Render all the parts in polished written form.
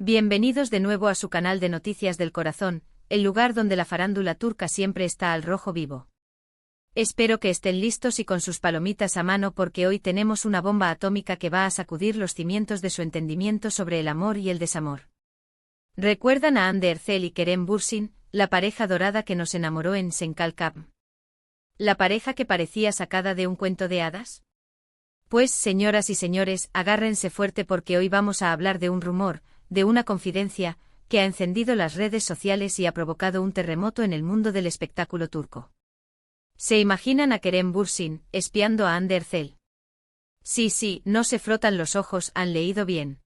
Bienvenidos de nuevo a su canal de Noticias del Corazón, el lugar donde la farándula turca siempre está al rojo vivo. Espero que estén listos y con sus palomitas a mano porque hoy tenemos una bomba atómica que va a sacudir los cimientos de su entendimiento sobre el amor y el desamor. ¿Recuerdan a Hande Erçel y Kerem Bürsin, la pareja dorada que nos enamoró en Senkalkam? ¿La pareja que parecía sacada de un cuento de hadas? Pues, señoras y señores, agárrense fuerte porque hoy vamos a hablar de un rumor, de una confidencia, que ha encendido las redes sociales y ha provocado un terremoto en el mundo del espectáculo turco. ¿Se imaginan a Kerem Bürsin espiando a Hande Erçel? Sí, no se frotan los ojos, han leído bien.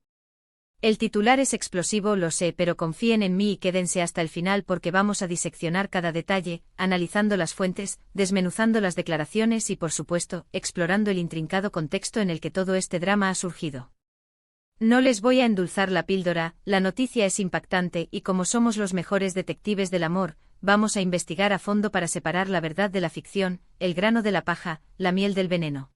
El titular es explosivo, lo sé, pero confíen en mí y quédense hasta el final porque vamos a diseccionar cada detalle, analizando las fuentes, desmenuzando las declaraciones y, por supuesto, explorando el intrincado contexto en el que todo este drama ha surgido. No les voy a endulzar la píldora, la noticia es impactante y como somos los mejores detectives del amor, vamos a investigar a fondo para separar la verdad de la ficción, el grano de la paja, la miel del veneno.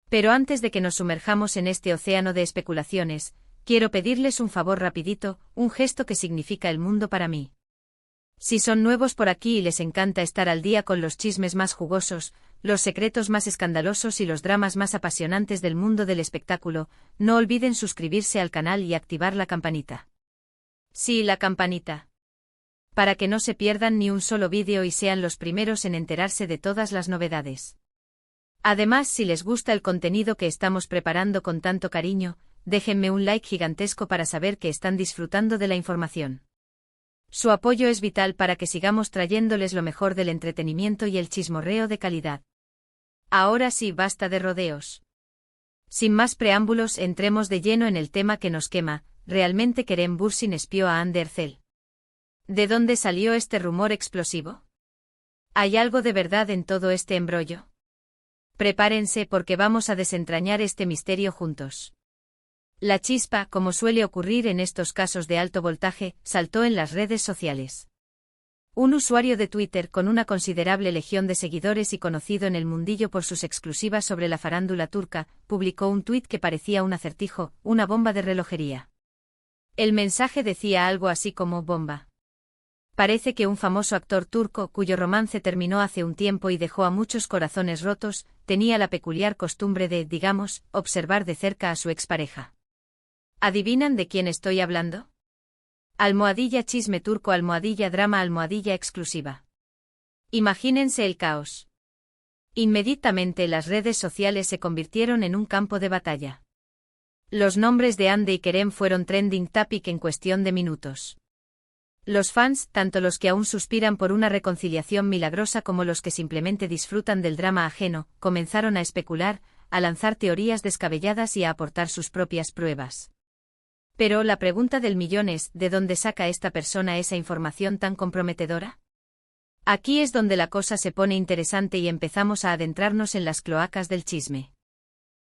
Pero antes de que nos sumerjamos en este océano de especulaciones, quiero pedirles un favor rapidito, un gesto que significa el mundo para mí. Si son nuevos por aquí y les encanta estar al día con los chismes más jugosos, los secretos más escandalosos y los dramas más apasionantes del mundo del espectáculo, no olviden suscribirse al canal y activar la campanita. Sí, la campanita. Para que no se pierdan ni un solo vídeo y sean los primeros en enterarse de todas las novedades. Además, si les gusta el contenido que estamos preparando con tanto cariño, déjenme un like gigantesco para saber que están disfrutando de la información. Su apoyo es vital para que sigamos trayéndoles lo mejor del entretenimiento y el chismorreo de calidad. Ahora sí, basta de rodeos. Sin más preámbulos, entremos de lleno en el tema que nos quema. ¿Realmente Kerem Bürsin espió a Hande Erçel? ¿De dónde salió este rumor explosivo? ¿Hay algo de verdad en todo este embrollo? Prepárense porque vamos a desentrañar este misterio juntos. La chispa, como suele ocurrir en estos casos de alto voltaje, saltó en las redes sociales. Un usuario de Twitter con una considerable legión de seguidores y conocido en el mundillo por sus exclusivas sobre la farándula turca, publicó un tuit que parecía un acertijo, una bomba de relojería. El mensaje decía algo así como bomba. Parece que un famoso actor turco, cuyo romance terminó hace un tiempo y dejó a muchos corazones rotos, tenía la peculiar costumbre de, digamos, observar de cerca a su expareja. ¿Adivinan de quién estoy hablando? Almohadilla chisme turco, almohadilla drama, almohadilla exclusiva. Imagínense el caos. Inmediatamente las redes sociales se convirtieron en un campo de batalla. Los nombres de Hande y Kerem fueron trending topic en cuestión de minutos. Los fans, tanto los que aún suspiran por una reconciliación milagrosa como los que simplemente disfrutan del drama ajeno, comenzaron a especular, a lanzar teorías descabelladas y a aportar sus propias pruebas. Pero la pregunta del millón es, ¿de dónde saca esta persona esa información tan comprometedora? Aquí es donde la cosa se pone interesante y empezamos a adentrarnos en las cloacas del chisme.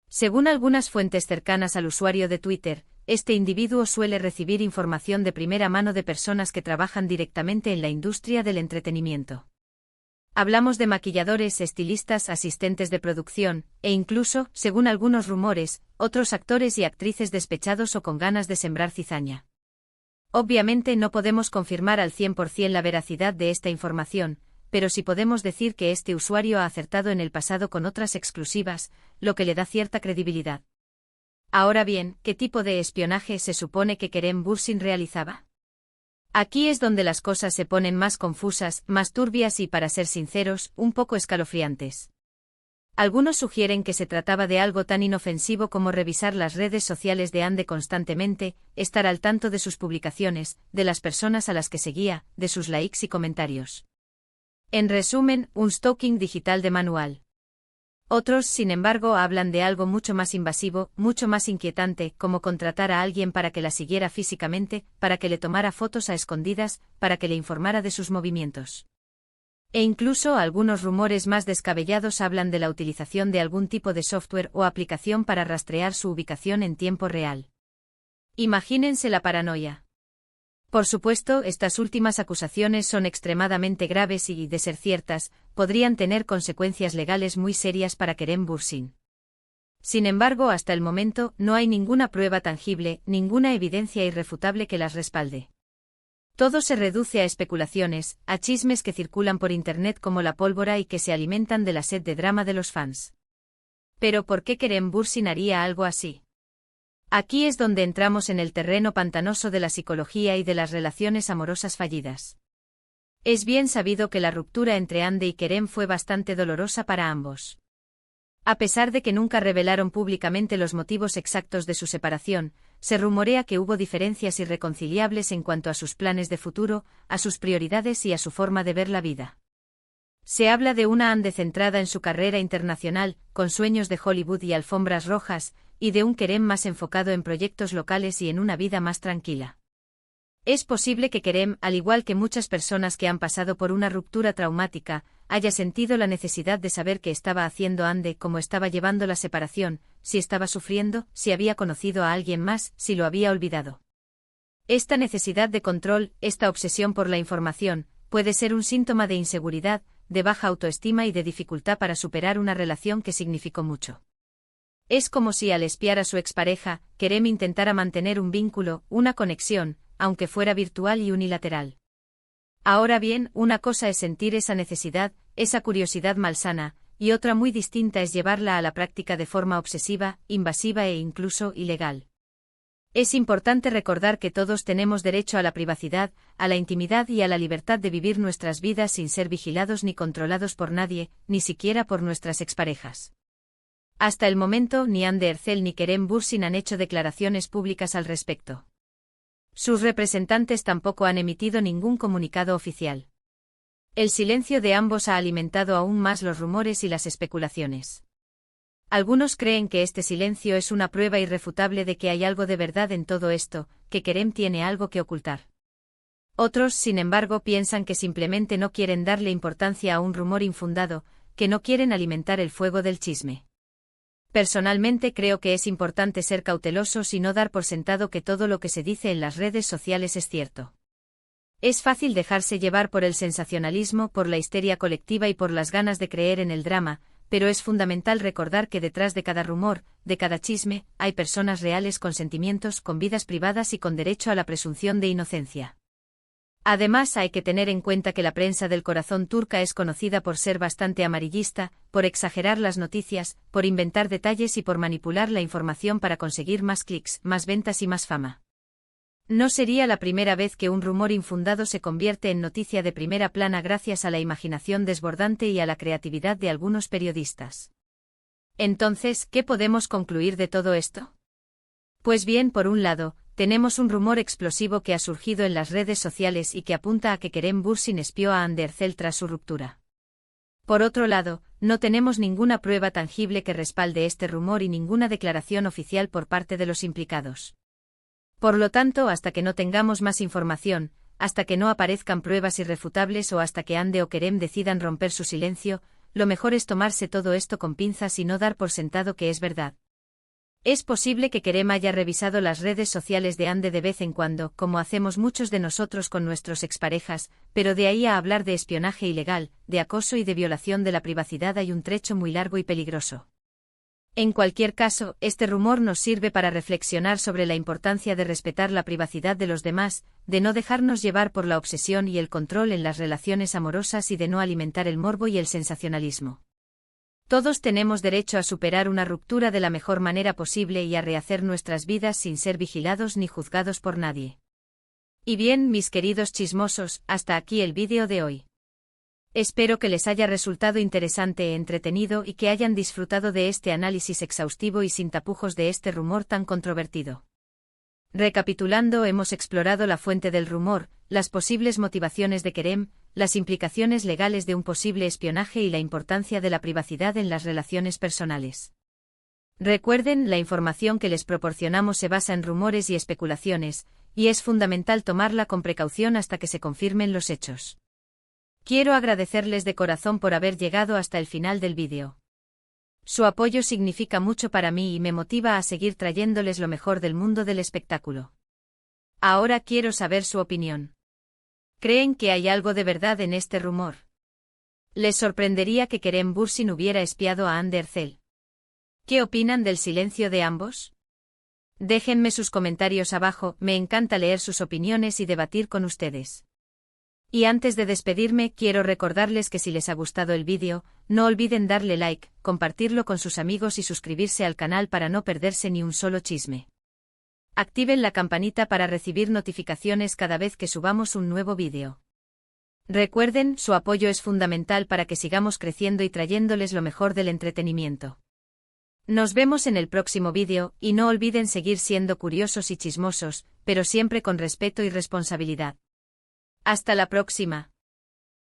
Según algunas fuentes cercanas al usuario de Twitter, este individuo suele recibir información de primera mano de personas que trabajan directamente en la industria del entretenimiento. Hablamos de maquilladores, estilistas, asistentes de producción, e incluso, según algunos rumores, otros actores y actrices despechados o con ganas de sembrar cizaña. Obviamente no podemos confirmar al 100% la veracidad de esta información, pero sí podemos decir que este usuario ha acertado en el pasado con otras exclusivas, lo que le da cierta credibilidad. Ahora bien, ¿qué tipo de espionaje se supone que Kerem Bürsin realizaba? Aquí es donde las cosas se ponen más confusas, más turbias y, para ser sinceros, un poco escalofriantes. Algunos sugieren que se trataba de algo tan inofensivo como revisar las redes sociales de Hande constantemente, estar al tanto de sus publicaciones, de las personas a las que seguía, de sus likes y comentarios. En resumen, un stalking digital de manual. Otros, sin embargo, hablan de algo mucho más invasivo, mucho más inquietante, como contratar a alguien para que la siguiera físicamente, para que le tomara fotos a escondidas, para que le informara de sus movimientos. E incluso algunos rumores más descabellados hablan de la utilización de algún tipo de software o aplicación para rastrear su ubicación en tiempo real. Imagínense la paranoia. Por supuesto, estas últimas acusaciones son extremadamente graves y, de ser ciertas, podrían tener consecuencias legales muy serias para Kerem Bürsin. Sin embargo, hasta el momento, no hay ninguna prueba tangible, ninguna evidencia irrefutable que las respalde. Todo se reduce a especulaciones, a chismes que circulan por Internet como la pólvora y que se alimentan de la sed de drama de los fans. Pero ¿por qué Kerem Bürsin haría algo así? Aquí es donde entramos en el terreno pantanoso de la psicología y de las relaciones amorosas fallidas. Es bien sabido que la ruptura entre Hande y Kerem fue bastante dolorosa para ambos. A pesar de que nunca revelaron públicamente los motivos exactos de su separación, se rumorea que hubo diferencias irreconciliables en cuanto a sus planes de futuro, a sus prioridades y a su forma de ver la vida. Se habla de una Hande centrada en su carrera internacional, con sueños de Hollywood y alfombras rojas, y de un Kerem más enfocado en proyectos locales y en una vida más tranquila. Es posible que Kerem, al igual que muchas personas que han pasado por una ruptura traumática, haya sentido la necesidad de saber qué estaba haciendo Hande, cómo estaba llevando la separación, si estaba sufriendo, si había conocido a alguien más, si lo había olvidado. Esta necesidad de control, esta obsesión por la información, puede ser un síntoma de inseguridad, de baja autoestima y de dificultad para superar una relación que significó mucho. Es como si al espiar a su expareja, Kerem intentara mantener un vínculo, una conexión, aunque fuera virtual y unilateral. Ahora bien, una cosa es sentir esa necesidad, esa curiosidad malsana, y otra muy distinta es llevarla a la práctica de forma obsesiva, invasiva e incluso ilegal. Es importante recordar que todos tenemos derecho a la privacidad, a la intimidad y a la libertad de vivir nuestras vidas sin ser vigilados ni controlados por nadie, ni siquiera por nuestras exparejas. Hasta el momento, ni Hande Erçel ni Kerem Bürsin han hecho declaraciones públicas al respecto. Sus representantes tampoco han emitido ningún comunicado oficial. El silencio de ambos ha alimentado aún más los rumores y las especulaciones. Algunos creen que este silencio es una prueba irrefutable de que hay algo de verdad en todo esto, que Kerem tiene algo que ocultar. Otros, sin embargo, piensan que simplemente no quieren darle importancia a un rumor infundado, que no quieren alimentar el fuego del chisme. Personalmente creo que es importante ser cautelosos y no dar por sentado que todo lo que se dice en las redes sociales es cierto. Es fácil dejarse llevar por el sensacionalismo, por la histeria colectiva y por las ganas de creer en el drama, pero es fundamental recordar que detrás de cada rumor, de cada chisme, hay personas reales con sentimientos, con vidas privadas y con derecho a la presunción de inocencia. Además, hay que tener en cuenta que la prensa del corazón turca es conocida por ser bastante amarillista, por exagerar las noticias, por inventar detalles y por manipular la información para conseguir más clics, más ventas y más fama. No sería la primera vez que un rumor infundado se convierte en noticia de primera plana gracias a la imaginación desbordante y a la creatividad de algunos periodistas. Entonces, ¿qué podemos concluir de todo esto? Pues bien, por un lado, tenemos un rumor explosivo que ha surgido en las redes sociales y que apunta a que Kerem Bürsin espió a Hande Erçel tras su ruptura. Por otro lado, no tenemos ninguna prueba tangible que respalde este rumor y ninguna declaración oficial por parte de los implicados. Por lo tanto, hasta que no tengamos más información, hasta que no aparezcan pruebas irrefutables o hasta que Hande o Kerem decidan romper su silencio, lo mejor es tomarse todo esto con pinzas y no dar por sentado que es verdad. Es posible que Kerem haya revisado las redes sociales de Hande de vez en cuando, como hacemos muchos de nosotros con nuestros exparejas, pero de ahí a hablar de espionaje ilegal, de acoso y de violación de la privacidad hay un trecho muy largo y peligroso. En cualquier caso, este rumor nos sirve para reflexionar sobre la importancia de respetar la privacidad de los demás, de no dejarnos llevar por la obsesión y el control en las relaciones amorosas y de no alimentar el morbo y el sensacionalismo. Todos tenemos derecho a superar una ruptura de la mejor manera posible y a rehacer nuestras vidas sin ser vigilados ni juzgados por nadie. Y bien, mis queridos chismosos, hasta aquí el vídeo de hoy. Espero que les haya resultado interesante e entretenido y que hayan disfrutado de este análisis exhaustivo y sin tapujos de este rumor tan controvertido. Recapitulando, hemos explorado la fuente del rumor, las posibles motivaciones de Kerem, las implicaciones legales de un posible espionaje y la importancia de la privacidad en las relaciones personales. Recuerden, la información que les proporcionamos se basa en rumores y especulaciones, y es fundamental tomarla con precaución hasta que se confirmen los hechos. Quiero agradecerles de corazón por haber llegado hasta el final del vídeo. Su apoyo significa mucho para mí y me motiva a seguir trayéndoles lo mejor del mundo del espectáculo. Ahora quiero saber su opinión. ¿Creen que hay algo de verdad en este rumor? ¿Les sorprendería que Kerem Bürsin hubiera espiado a Hande Erçel? ¿Qué opinan del silencio de ambos? Déjenme sus comentarios abajo, me encanta leer sus opiniones y debatir con ustedes. Y antes de despedirme, quiero recordarles que si les ha gustado el vídeo, no olviden darle like, compartirlo con sus amigos y suscribirse al canal para no perderse ni un solo chisme. Activen la campanita para recibir notificaciones cada vez que subamos un nuevo vídeo. Recuerden, su apoyo es fundamental para que sigamos creciendo y trayéndoles lo mejor del entretenimiento. Nos vemos en el próximo vídeo, y no olviden seguir siendo curiosos y chismosos, pero siempre con respeto y responsabilidad. Hasta la próxima.